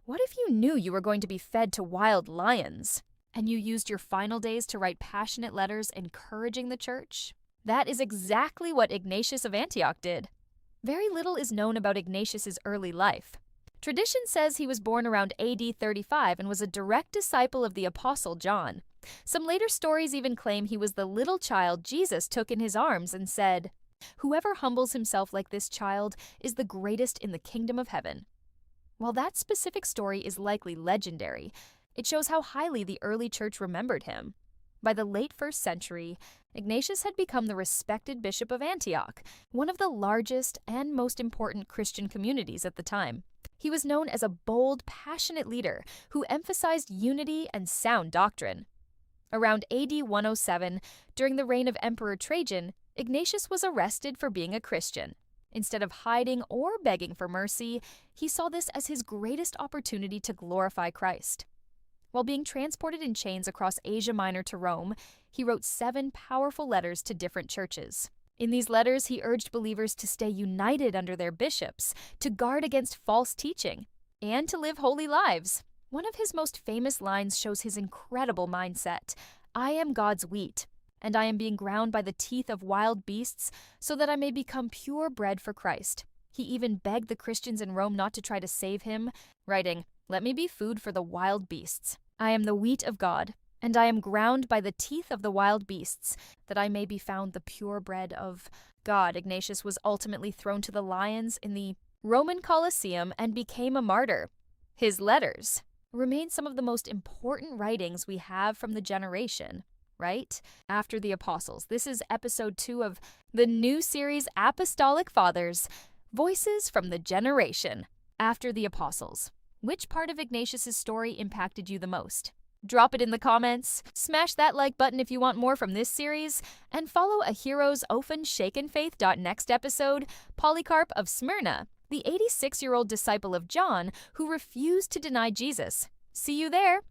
What if you knew you were going to be fed to wild lions, and you used your final days to write passionate letters encouraging the church? That is exactly what Ignatius of Antioch did. Very little is known about Ignatius's early life. Tradition says he was born around AD 35 and was a direct disciple of the Apostle John. Some later stories even claim he was the little child Jesus took in his arms and said, "Whoever humbles himself like this child is the greatest in the kingdom of heaven." While that specific story is likely legendary, it shows how highly the early church remembered him. By the late 1st century, Ignatius had become the respected bishop of Antioch, one of the largest and most important Christian communities at the time. He was known as a bold, passionate leader who emphasized unity and sound doctrine. Around AD 107, during the reign of Emperor Trajan, Ignatius was arrested for being a Christian. Instead of hiding or begging for mercy, he saw this as his greatest opportunity to glorify Christ. While being transported in chains across Asia Minor to Rome, he wrote 7 powerful letters to different churches. In these letters, he urged believers to stay united under their bishops, to guard against false teaching, and to live holy lives. One of his most famous lines shows his incredible mindset. "I am God's wheat, and I am being ground by the teeth of wild beasts so that I may become pure bread for Christ." He even begged the Christians in Rome not to try to save him, writing, "Let me be food for the wild beasts. I am the wheat of God, and I am ground by the teeth of the wild beasts, that I may be found the pure bread of God." Ignatius was ultimately thrown to the lions in the Roman Colosseum and became a martyr. His letters remain some of the most important writings we have from the generation, right? After the Apostles. This is episode 2 of the new series Apostolic Fathers, Voices from the Generation. After the Apostles. Which part of Ignatius's story impacted you the most? Drop it in the comments, smash that like button if you want more from this series, and follow a hero's Unshaken faith. Next episode, Polycarp of Smyrna, the 86-year-old disciple of John who refused to deny Jesus. See you there!